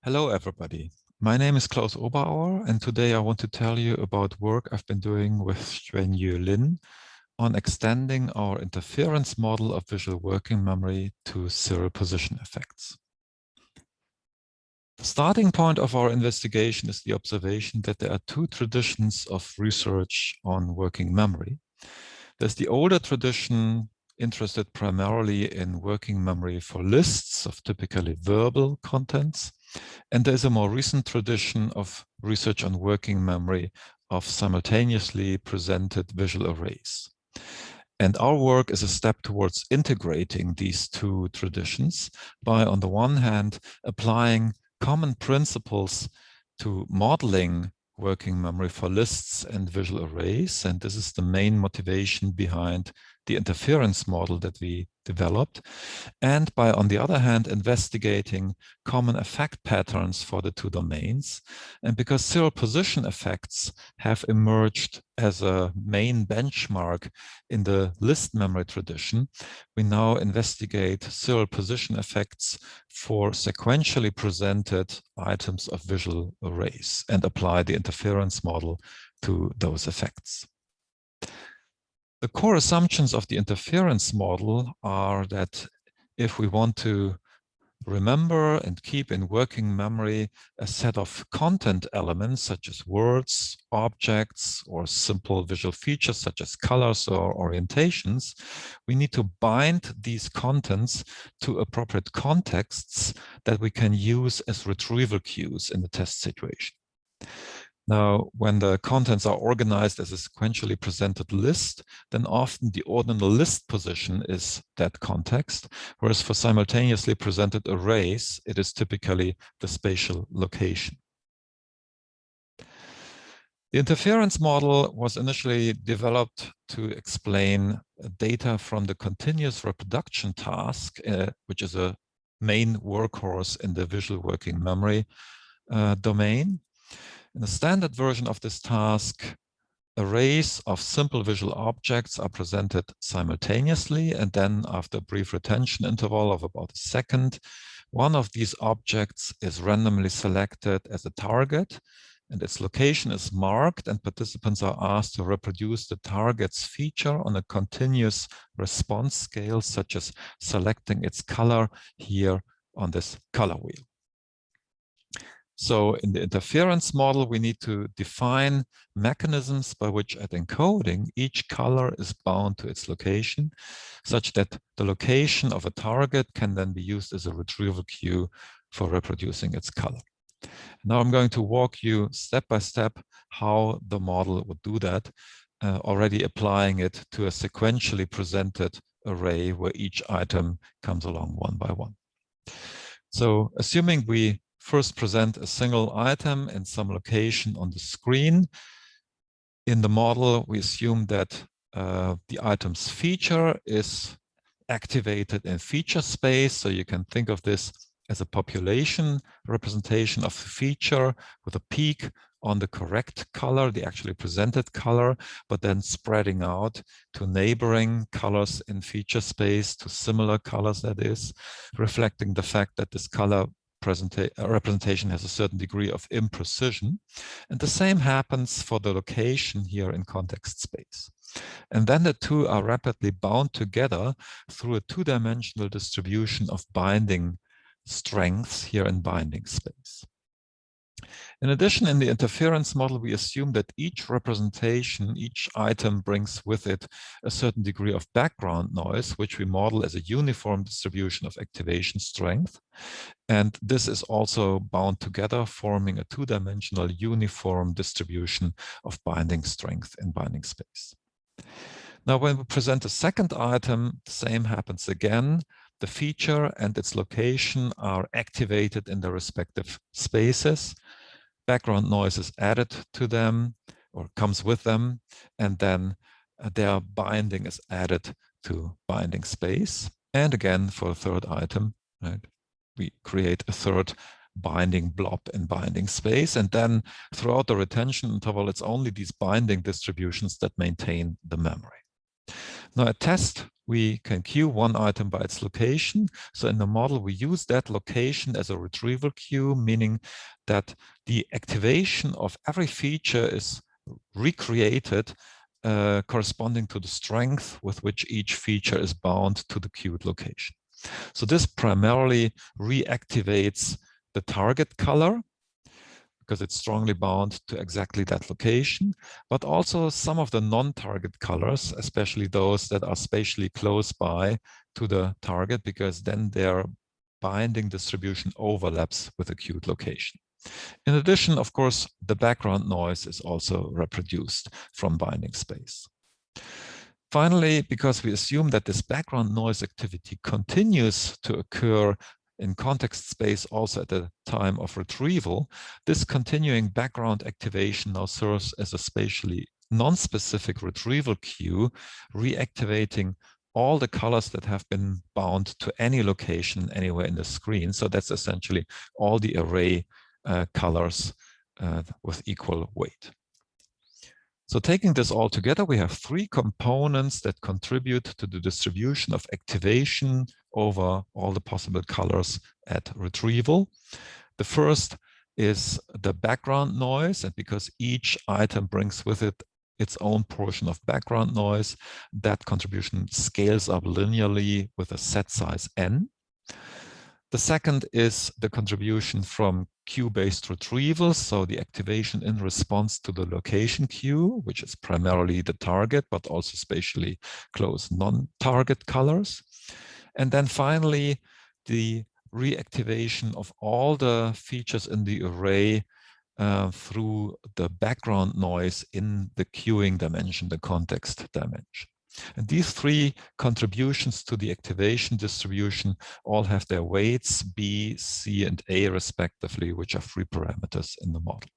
Hello, everybody. My name is Klaus Oberauer, and today I want to tell you about work I've been doing with Xuanyu Lin on extending our interference model of visual working memory to serial position effects. The starting point of our investigation is the observation that there are two traditions of research on working memory. There's the older tradition interested primarily in working memory for lists of typically verbal contents. And there's a more recent tradition of research on working memory of simultaneously presented visual arrays. And our work is a step towards integrating these two traditions by, on the one hand, applying common principles to modeling working memory for lists and visual arrays. And this is the main motivation behind the interference model that we developed. And by, on the other hand, investigating common effect patterns for the two domains. And because serial position effects have emerged as a main benchmark in the list memory tradition, we now investigate serial position effects for sequentially presented items of visual arrays and apply the interference model to those effects. The core assumptions of the interference model are that if we want to remember and keep in working memory a set of content elements such as words, objects, or simple visual features such as colors or orientations, we need to bind these contents to appropriate contexts that we can use as retrieval cues in the test situation. Now, when the contents are organized as a sequentially presented list, then often the ordinal list position is that context, whereas for simultaneously presented arrays, it is typically the spatial location. The interference model was initially developed to explain data from the continuous reproduction task, which is a main workhorse in the visual working memory domain. In the standard version of this task, arrays of simple visual objects are presented simultaneously, and then after a brief retention interval of about a second, one of these objects is randomly selected as a target, and its location is marked, and participants are asked to reproduce the target's feature on a continuous response scale, such as selecting its color here on this color wheel. So in the interference model, we need to define mechanisms by which at encoding, each color is bound to its location, such that the location of a target can then be used as a retrieval cue for reproducing its color. Now I'm going to walk you step by step how the model would do that, already applying it to a sequentially presented array where each item comes along one by one. So assuming we first present a single item in some location on the screen. In the model, we assume that the item's feature is activated in feature space. So you can think of this as a population representation of the feature with a peak on the correct color, the actually presented color, but then spreading out to neighboring colors in feature space, to similar colors, that is, reflecting the fact that this color representation has a certain degree of imprecision. And the same happens for the location here in context space. And then the two are rapidly bound together through a two-dimensional distribution of binding strengths here in binding space. In addition, in the interference model, we assume that each representation, each item brings with it a certain degree of background noise, which we model as a uniform distribution of activation strength. And this is also bound together, forming a two-dimensional uniform distribution of binding strength in binding space. Now, when we present a second item, the same happens again. The feature and its location are activated in the respective spaces. Background noise is added to them or comes with them, and then their binding is added to binding space. And again, for a third item, right, we create a third binding blob in binding space. And then throughout the retention interval, it's only these binding distributions that maintain the memory. Now, a test we can queue one item by its location. So in the model, we use that location as a retrieval queue, meaning that the activation of every feature is recreated corresponding to the strength with which each feature is bound to the queued location. So this primarily reactivates the target color because it's strongly bound to exactly that location, but also some of the non-target colors, especially those that are spatially close by to the target, because then their binding distribution overlaps with the queued location. In addition, of course, the background noise is also reproduced from binding space. Finally, because we assume that this background noise activity continues to occur in context space also at the time of retrieval, this continuing background activation now serves as a spatially non-specific retrieval queue, reactivating all the colors that have been bound to any location anywhere in the screen. So that's essentially all the array colors with equal weight. So taking this all together, we have three components that contribute to the distribution of activation over all the possible colors at retrieval. The first is the background noise, and because each item brings with it its own portion of background noise, that contribution scales up linearly with a set size n. The second is the contribution from queue-based retrievals, so the activation in response to the location queue, which is primarily the target, but also spatially close non-target colors. And then finally, the reactivation of all the features in the array through the background noise in the queuing dimension, the context dimension. And these three contributions to the activation distribution all have their weights, B, C, and A respectively, which are free parameters in the model.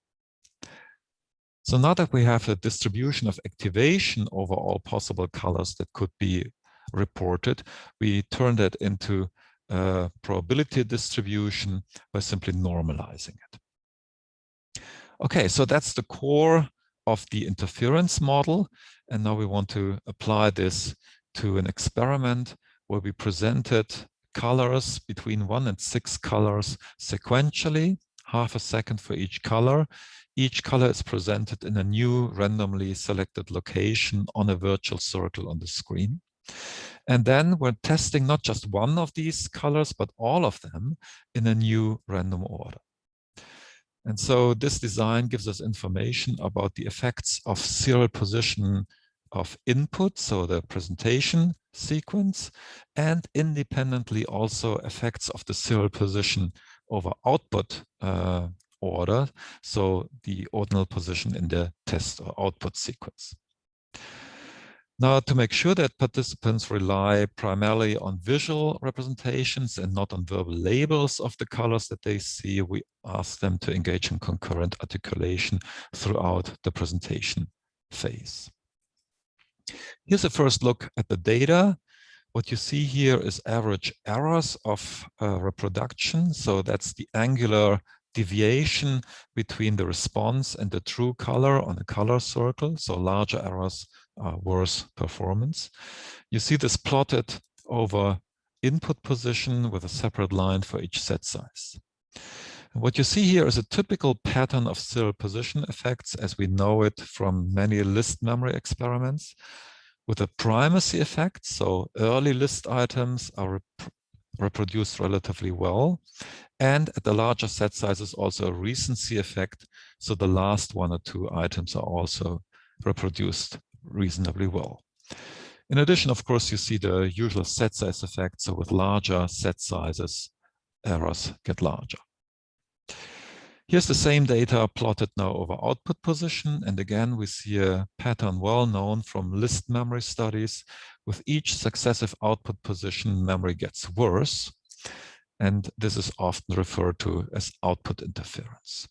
So now that we have a distribution of activation over all possible colors that could be reported, we turn that into a probability distribution by simply normalizing it. Okay, so that's the core of the interference model. And now we want to apply this to an experiment where we presented colors between 1 and 6 colors sequentially, half a second for each color. Each color is presented in a new randomly selected location on a virtual circle on the screen. And then we're testing not just one of these colors, but all of them in a new random order. And so this design gives us information about the effects of serial position of input, so the presentation sequence, and independently also effects of the serial position over output order, so the ordinal position in the test or output sequence. Now, to make sure that participants rely primarily on visual representations and not on verbal labels of the colors that they see, we ask them to engage in concurrent articulation throughout the presentation phase. Here's a first look at the data. What you see here is average errors of reproduction. So that's the angular deviation between the response and the true color on a color circle. So larger errors are worse performance. You see this plotted over input position with a separate line for each set size. And what you see here is a typical pattern of serial position effects as we know it from many list memory experiments, with a primacy effect. So early list items are reproduced relatively well. And at the larger set sizes, also a recency effect. So the last 1 or 2 items are also reproduced reasonably well. In addition, of course, you see the usual set size effect. So with larger set sizes, errors get larger. Here's the same data plotted now over output position. And again, we see a pattern well known from list memory studies. With each successive output position, memory gets worse. And this is often referred to as output interference.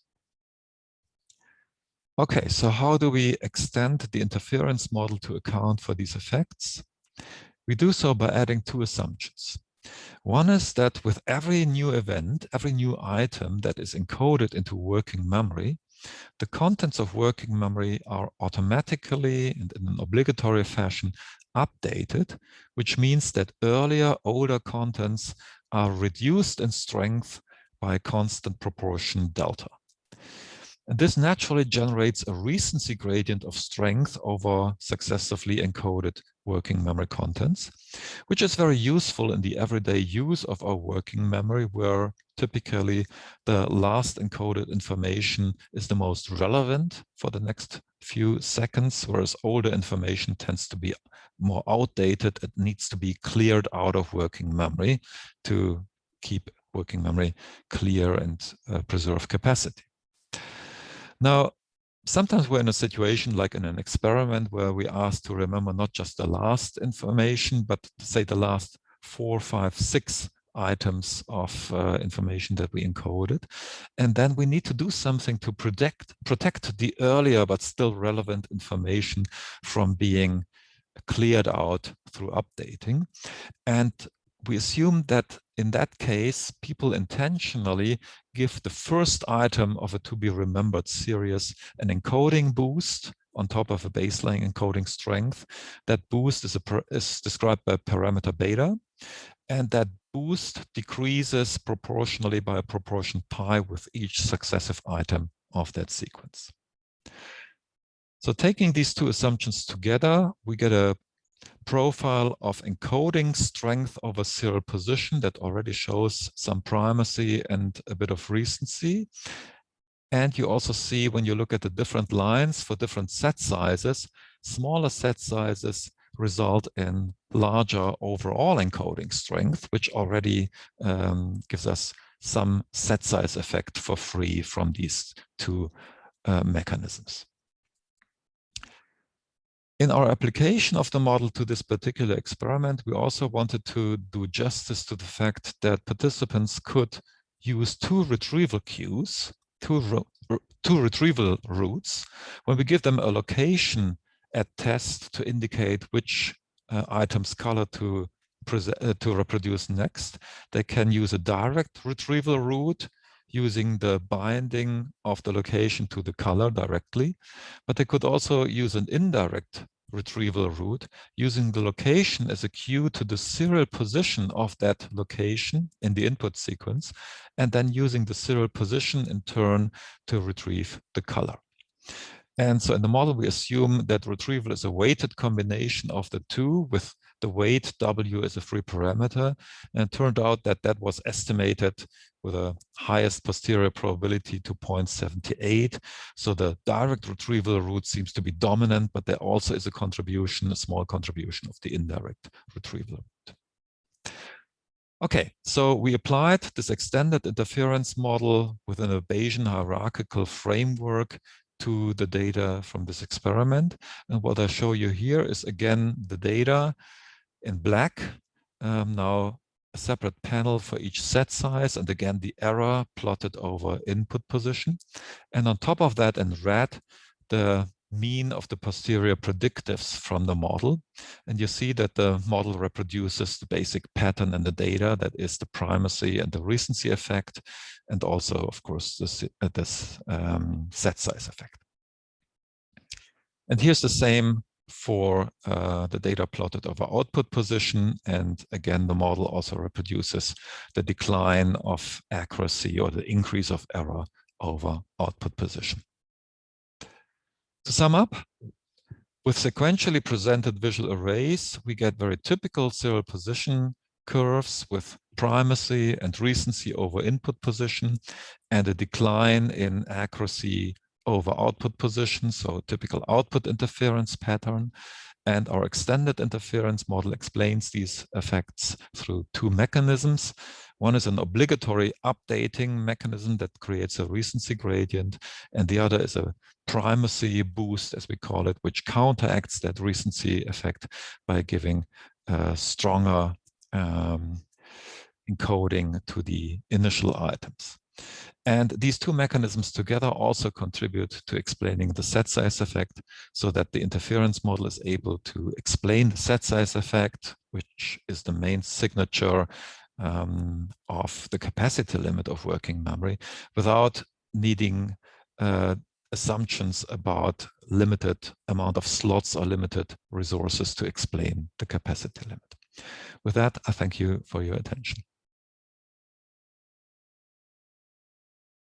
Okay, so how do we extend the interference model to account for these effects? We do so by adding 2 assumptions. One is that with every new event, every new item that is encoded into working memory, the contents of working memory are automatically and in an obligatory fashion updated, which means that earlier, older contents are reduced in strength by a constant proportion delta. And this naturally generates a recency gradient of strength over successively encoded working memory contents, which is very useful in the everyday use of our working memory, where typically the last encoded information is the most relevant for the next few seconds, whereas older information tends to be more outdated. It needs to be cleared out of working memory to keep working memory clear and preserve capacity. Now, sometimes we're in a situation like in an experiment where we ask to remember not just the last information, but say the last 4, 5, 6 items of information that we encoded. And then we need to do something to protect the earlier but still relevant information from being cleared out through updating. And we assume that in that case, people intentionally give the first item of a to-be-remembered series an encoding boost on top of a baseline encoding strength. That boost is described by parameter beta, and that boost decreases proportionally by a proportion pi with each successive item of that sequence. So taking these two assumptions together, we get a profile of encoding strength over serial position that already shows some primacy and a bit of recency. And you also see when you look at the different lines for different set sizes, smaller set sizes result in larger overall encoding strength, which already gives us some set size effect for free from these two mechanisms. In our application of the model to this particular experiment, we also wanted to do justice to the fact that participants could use two retrieval queues, two retrieval routes, when we give them a location at test to indicate which items color to reproduce next. They can use a direct retrieval route using the binding of the location to the color directly, but they could also use an indirect retrieval route using the location as a cue to the serial position of that location in the input sequence, and then using the serial position in turn to retrieve the color. And so in the model, we assume that retrieval is a weighted combination of the two, with the weight W as a free parameter. And it turned out that that was estimated with a highest posterior probability to 0.78. So the direct retrieval route seems to be dominant, but there also is a contribution, a small contribution of the indirect retrieval route. Okay, so we applied this extended interference model within a Bayesian hierarchical framework to the data from this experiment. And what I show you here is again the data in black. Now a separate panel for each set size, and again the error plotted over input position. And on top of that in red, the mean of the posterior predictives from the model. And you see that the model reproduces the basic pattern in the data, that is the primacy and the recency effect, and also, of course, this set size effect. And here's the same for the data plotted over output position. And again, the model also reproduces the decline of accuracy or the increase of error over output position. To sum up, with sequentially presented visual arrays, we get very typical serial position curves with primacy and recency over input position and a decline in accuracy over output position, so typical output interference pattern. And our extended interference model explains these effects through two mechanisms. One is an obligatory updating mechanism that creates a recency gradient, and the other is a primacy boost, as we call it, which counteracts that recency effect by giving stronger encoding to the initial items. And these two mechanisms together also contribute to explaining the set size effect, so that the interference model is able to explain the set size effect, which is the main signature of the capacity limit of working memory, without needing assumptions about limited amount of slots or limited resources to explain the capacity limit. With that, I thank you for your attention.